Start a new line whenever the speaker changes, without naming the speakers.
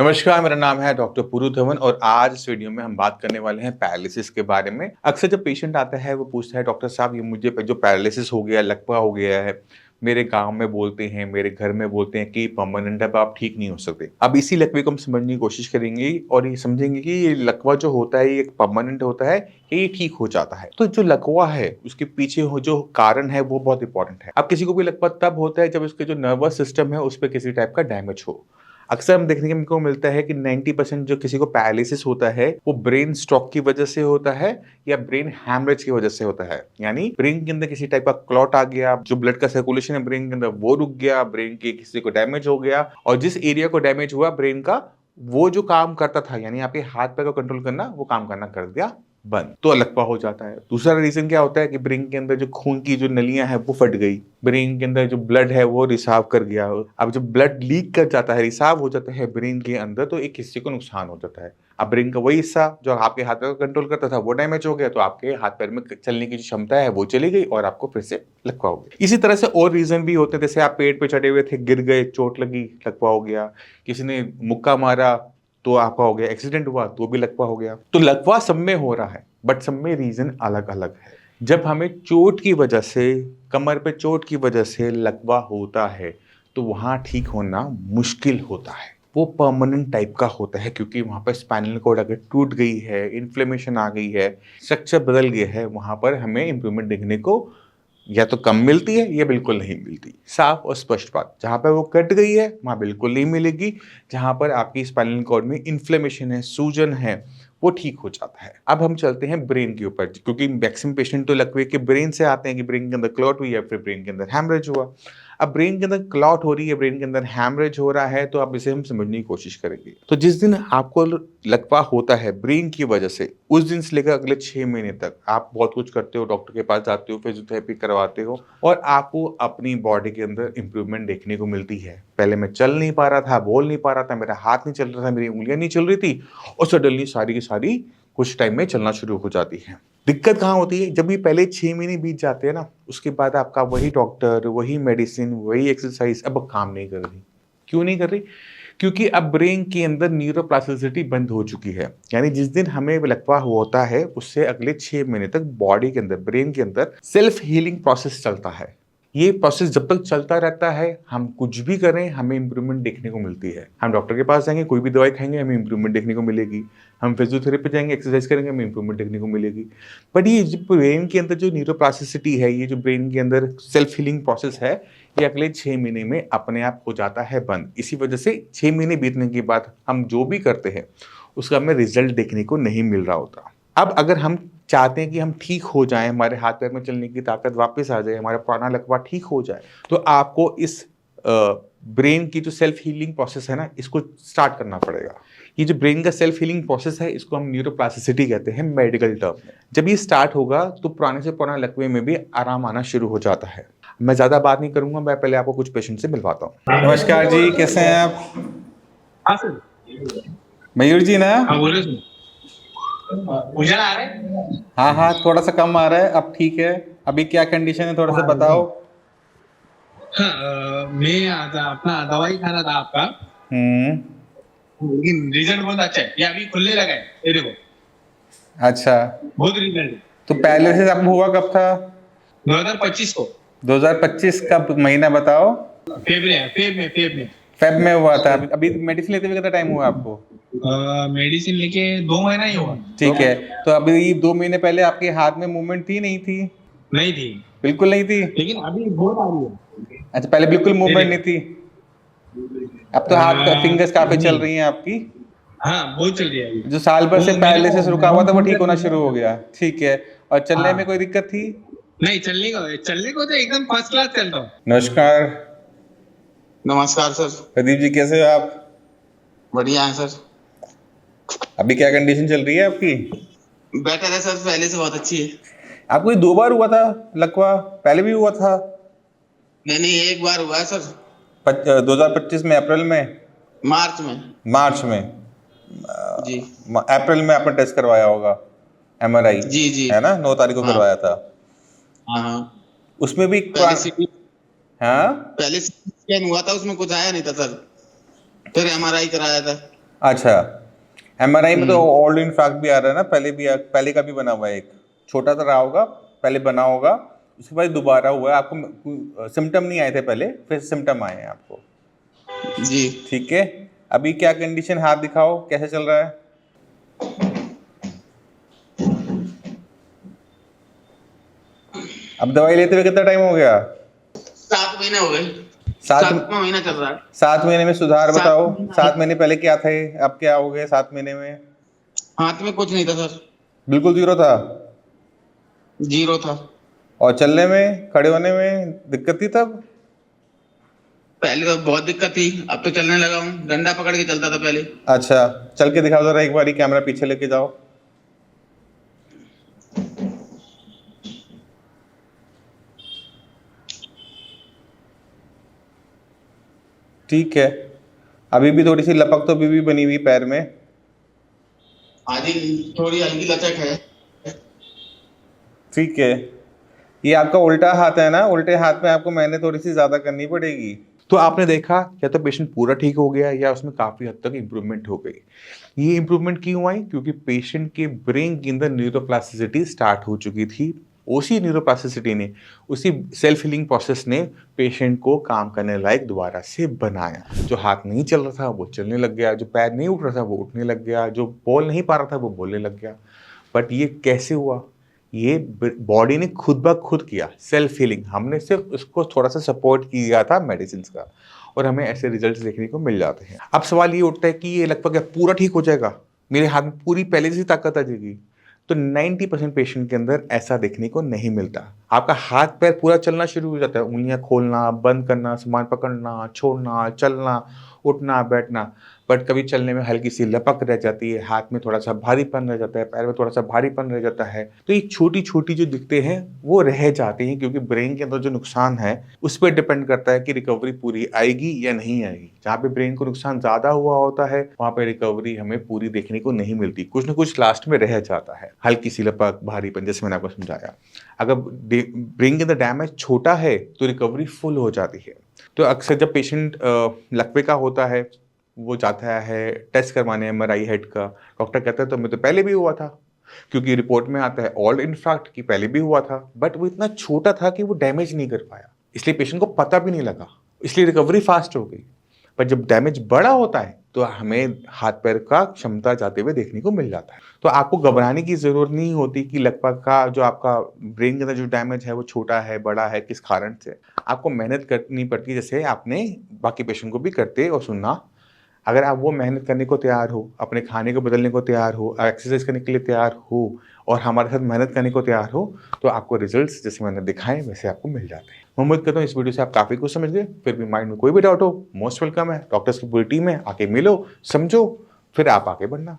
नमस्कार, मेरा नाम है डॉक्टर पुरु धवन और आज इस वीडियो में हम बात करने वाले हैं पैरालिसिस के बारे में। अक्सर जब पेशेंट आता है वो पूछता है डॉक्टर साहब ये मुझे जो पैरालिसिस हो गया, लकवा हो गया है, मेरे गाँव में बोलते हैं, मेरे घर में बोलते हैं कि परमानेंट है, अब आप ठीक नहीं हो सकते। अब इसी लकवे को हम समझने की कोशिश करेंगे और ये समझेंगे कि ये लकवा जो होता है ये परमानेंट होता है या ये ठीक हो जाता है। तो जो लकवा है उसके पीछे हो जो कारण है वो बहुत इंपॉर्टेंट है। अब किसी को भी लकवा तब होता है जब उसके जो नर्वस सिस्टम है उस पर किसी टाइप का डैमेज हो। अक्सर हम देखने को मिलता है कि 90% जो किसी को पैरालिसिस होता है वो ब्रेन स्ट्रोक की वजह से होता है या ब्रेन हैमरेज की वजह से होता है। यानी ब्रेन के अंदर किसी टाइप का क्लॉट आ गया, जो ब्लड का सर्कुलेशन है ब्रेन के अंदर वो रुक गया, ब्रेन के किसी को डैमेज हो गया और जिस एरिया को डैमेज हुआ ब्रेन का वो जो काम करता था यानी आपके हाथ पैर को कंट्रोल करना वो काम करना कर दिया बंद, तो लकवा हो जाता है। दूसरा रीजन क्या होता है कि ब्रेन के अंदर जो खून की जो नलियां हैं वो फट गई, ब्रेन के अंदर जो ब्लड है वो रिसाव कर गया। अब जब ब्लड लीक कर जाता है, रिसाव हो जाता है ब्रेन के अंदर, तो एक हिस्से को नुकसान हो जाता है। अब ब्रेन का वही हिस्सा जो आपके हाथ पैर को कंट्रोल करता था वो डैमेज हो गया, तो आपके हाथ पैर में चलने की जो क्षमता है वो चली गई और आपको फिर से लकवा हो गया। इसी तरह से और रीजन भी होते हैं, जैसे आप पेड़ पे चढ़े हुए थे, गिर गए, चोट लगी, लकवा हो गया। किसी ने मुक्का मारा तो आपका हो गया, एक्सीडेंट हुआ तो भी लकवा हो गया। तो लकवा सब में हो रहा है बट सब में रीजन अलग अलग है। जब हमें चोट की वजह से, कमर पे चोट की वजह से लकवा होता है तो वहां ठीक होना मुश्किल होता है। वो परमानेंट टाइप का होता है क्योंकि वहां पर स्पाइनल कॉर्ड अगर टूट गई है, इन्फ्लेमेशन आ गई है, स्ट्रक्चर बदल गया है, वहां पर हमें इंप्रूवमेंट देखने को या तो कम मिलती है या बिल्कुल नहीं मिलती। साफ और स्पष्ट बात, जहां पर वो कट गई है वहां बिल्कुल नहीं मिलेगी। जहां पर आपकी स्पाइनल कॉर्ड में इन्फ्लेमेशन है, सूजन है, वो ठीक हो जाता है। अब हम चलते हैं ब्रेन के ऊपर, क्योंकि मैक्सिमम पेशेंट तो लकवे के ब्रेन से आते हैं कि ब्रेन के अंदर क्लॉट हुई या फिर ब्रेन के अंदर हैमरेज हुआ। अब ब्रेन के अंदर क्लॉट हो रही है, ब्रेन के अंदर हैमरेज हो रहा है, तो अब इसे हम समझने की कोशिश करेंगे। तो जिस दिन आपको लकवा होता है ब्रेन की वजह से, उस दिन से लेकर अगले 6 महीने तक आप बहुत कुछ करते हो, डॉक्टर के पास जाते हो, फिजियोथेरेपी करवाते हो और आपको अपनी बॉडी के अंदर इंप्रूवमेंट देखने को मिलती है। पहले मैं चल नहीं पा रहा था, बोल नहीं पा रहा था, मेरा हाथ नहीं चल रहा था, मेरी उंगलियां नहीं चल रही थी और सडनली सारी की सारी कुछ टाइम में चलना शुरू हो जाती है। दिक्कत कहाँ होती है, जब ये पहले 6 महीने बीत जाते हैं ना, उसके बाद आपका वही डॉक्टर, वही मेडिसिन, वही एक्सरसाइज अब काम नहीं कर रही। क्यों नहीं कर रही? क्योंकि अब ब्रेन के अंदर न्यूरोप्लास्टिसिटी बंद हो चुकी है। यानी जिस दिन हमें लकवा होता है उससे अगले 6 महीने तक बॉडी के अंदर, ब्रेन के अंदर सेल्फ हीलिंग प्रोसेस चलता है। ये प्रोसेस जब तक चलता रहता है, हम कुछ भी करें हमें इंप्रूवमेंट देखने को मिलती है। हम डॉक्टर के पास जाएंगे, कोई भी दवाई खाएंगे, हमें इंप्रूवमेंट देखने को मिलेगी। हम फिजियोथेरेपी जाएंगे, एक्सरसाइज करेंगे, हमें इंप्रूवमेंट देखने को मिलेगी। बट ये जो ब्रेन के अंदर जो न्यूरोप्लास्टिसिटी है, ये जो ब्रेन के अंदर सेल्फ हीलिंग प्रोसेस है, ये अगले 6 महीने में अपने आप हो जाता है बंद। इसी वजह से 6 महीने बीतने के बाद हम जो भी करते हैं उसका हमें रिजल्ट देखने को नहीं मिल रहा होता। अब अगर हम चाहते हैं कि हम ठीक हो जाएं, हमारे हाथ पैर में चलने की ताकत वापस आ जाए, हमारा पुराना लकवा ठीक हो जाए, तो आपको इस ब्रेन की जो सेल्फ हीलिंग प्रोसेस है ना, इसको स्टार्ट करना पड़ेगा। ये जो ब्रेन का सेल्फ हीलिंग प्रोसेस है इसको हम न्यूरोप्लास्टिसिटी कहते हैं मेडिकल टर्म में। जब ये स्टार्ट होगा तो पुराने से पुराना लकवे में भी आराम आना शुरू हो जाता है। मैं ज्यादा बात नहीं करूंगा, मैं पहले आपको कुछ पेशेंट से मिलवाता हूँ। नमस्कार जी, कैसे हैं आप?
हाँ सर।
मयूर जी ना?
हाँ बोलो सर। उजला आ रहा है?
हाँ हाँ, थोड़ा सा कम आ रहा है, अब ठीक है। अभी क्या कंडीशन है थोड़ा सा बताओ।
हाँ मैं अपना दवाई खा रहा था आपका, लेकिन रिजल्ट बहुत अच्छा है। ये अभी खुलने लगा है, ये देखो
अच्छा,
बहुत रिजल्ट है।
तो पहले से आपको हुआ कब था?
2025 को।
2025 का महीना बताओ।
फेब
फेब में हुआ था। अभी मेडिसिन लेते हुए कितना टाइम हुआ आपको?
में मेडिसिन लेके 2 महीना ही हुआ।
ठीक है, तो अभी 2 महीने पहले आपके हाथ में मूवमेंट थी नहीं थी?
नहीं थी,
बिल्कुल नहीं थी।
लेकिन अभी बहुत आ रही है।
अच्छा, पहले बिल्कुल मूवमेंट नहीं थी। अब तो हाथ का फिंगर्स काफी चल रही हैं आपकी।
हाँ बहुत चल रही है अभी।
जो साल भर से
वो
पहले
मेरे
से रुका हुआ था वो ठीक होना शुरू हो गया। ठीक है, और चलने में कोई दिक्कत थी?
नहीं, चलने को तो एकदम फर्स्ट क्लास चलता हूँ।
नमस्कार।
नमस्कार सर।
प्रदीप जी, कैसे हो आप?
बढ़िया है सर।
अभी क्या कंडीशन चल रही है आपकी?
बेटर है सर, पहले से बहुत अच्छी है।
आपको ये 2 बार हुआ था लकवा? पहले भी हुआ था?
नहीं, एक बार हुआ है सर।
2025 में, अप्रैल में?
मार्च में।
मार्च में?
जी।
अप्रैल में आपने टेस्ट करवाया होगा, एमआरआई?
जी जी
है ना, 9 तारीख को
हाँ
करवाया था।
हाँ।
उसमें भी हाँ,
पहले स्कैन हुआ था, उसमें कुछ आया नहीं था सर, फिर एमआरआई कराया था।
अच्छा, एमआरआई में तो
हम्म।
ऑल इंफ्राक्ट भी आ रहा है ना, पहले का भी बना हुआ है एक, छोटा सा रहा होगा, पहले बना होगा, उसके बाद दोबारा हुआ है। आपको सिम्टम नहीं आए थे पहले, फिर सिम्टम आए हैं आपको।
जी।
ठीक है, अभी क्या कंडीशन, हाथ दिखाओ कैसे चल रहा है। अब दवाई लेते हुए कितना टाइम हो गया?
7 महीने हो गए।
सात
7वां महीना चल रहा है।
7 महीने में सुधार
सात
बताओ।
महीना
7 महीने पहले क्या थे, अब क्या हो गए 7 महीने में?
हाथ में कुछ नहीं था सर।
बिल्कुल जीरो था।
0 था।
और चलने में, खड़े होने में दिक्कत थी तब?
पहले तो बहुत दिक्कत थी, अब तो चलने लगा हूँ, डंडा पकड़ के चलता था पहले।
अच्छा, चल के दिखाओ जरा एक बारी, कैमरा पीछे लेके जाओ। ठीक है, अभी भी थोड़ी सी लपक तो अभी भी बनी हुई पैर में।
आधी थोड़ी हल्की लचक है।
ठीक है, ये आपका उल्टा हाथ है ना, उल्टे हाथ में आपको मेहनत थोड़ी सी ज्यादा करनी पड़ेगी। तो आपने देखा, या तो पेशेंट पूरा ठीक हो गया या उसमें काफी हद तक इंप्रूवमेंट हो गई। ये इंप्रूवमेंट क्यों आई? क्योंकि पेशेंट के ब्रेन के अंदर न्यूरोप्लास्टिसिटी स्टार्ट हो चुकी थी। उसी न्यूरोप्लास्टिसिटी ने, उसी सेल्फ हीलिंग प्रोसेस ने पेशेंट को काम करने लायक दोबारा से बनाया। जो हाथ नहीं चल रहा था वो चलने लग गया, जो पैर नहीं उठ रहा था वो उठने लग गया, जो बोल नहीं पा रहा था वो बोलने लग गया। बट ये कैसे हुआ? ये बॉडी ने खुद ब खुद किया, सेल्फ हीलिंग। हमने सिर्फ उसको थोड़ा सा सपोर्ट किया था मेडिसिन का, और हमें ऐसे रिजल्ट्स देखने को मिल जाते हैं। अब सवाल ये उठता है कि ये लगभग क्या पूरा ठीक हो जाएगा, मेरे हाथ में पूरी पहले से ताकत आ जाएगी? तो 90% पेशेंट के अंदर ऐसा देखने को नहीं मिलता। आपका हाथ पैर पूरा चलना शुरू हो जाता है, उंगलियां खोलना, बंद करना, सामान पकड़ना, छोड़ना, चलना, उठना, बैठना। बट कभी चलने में हल्की सी लपक रह जाती है, हाथ में थोड़ा सा भारीपन रह जाता है, पैर में थोड़ा सा भारीपन रह जाता है। तो ये छोटी छोटी जो दिक्कतें हैं वो रह जाती हैं, क्योंकि ब्रेन के अंदर जो नुकसान है उस पर डिपेंड करता है कि रिकवरी पूरी आएगी या नहीं आएगी। जहाँ पे ब्रेन को नुकसान ज्यादा हुआ होता है वहाँ पे रिकवरी हमें पूरी देखने को नहीं मिलती, कुछ ना कुछ लास्ट में रह जाता है, हल्की सी लपक, भारीपन, जैसे मैंने आपको समझाया। अगर ब्रेन के अंदर डैमेज छोटा है तो रिकवरी फुल हो जाती है। तो अक्सर जब पेशेंट लकवे का होता है, वो जाता है टेस्ट करवाने एमआरआई हेड का, डॉक्टर कहता है तो मैं तो पहले भी हुआ था, क्योंकि रिपोर्ट में आता है ऑल इंफ्राक्ट की पहले भी हुआ था, बट वो इतना छोटा था कि वो डैमेज नहीं कर पाया, इसलिए पेशेंट को पता भी नहीं लगा, इसलिए रिकवरी फास्ट हो गई। पर जब डैमेज बड़ा होता है तो हमें हाथ पैर का क्षमता जाते हुए देखने को मिल जाता है। तो आपको घबराने की जरूरत नहीं होती कि लगभग का जो आपका ब्रेन के अंदर जो डैमेज है वो छोटा है, बड़ा है, किस कारण से। आपको मेहनत करनी पड़ती है, जैसे आपने बाकी पेशेंट को भी करते और सुनना। अगर आप वो मेहनत करने को तैयार हो, अपने खाने को बदलने को तैयार हो, एक्सरसाइज करने के लिए तैयार हो और हमारे साथ मेहनत करने को तैयार हो, तो आपको रिजल्ट्स जैसे मैंने दिखाए वैसे आपको मिल जाते हैं। मैं उम्मीद करता हूँ इस वीडियो से आप काफ़ी कुछ समझ गए। फिर भी माइंड में कोई भी डाउट हो, मोस्ट वेलकम है, डॉक्टर्स की पूरी टीम है, आके मिलो, समझो, फिर आप आगे बढ़ना।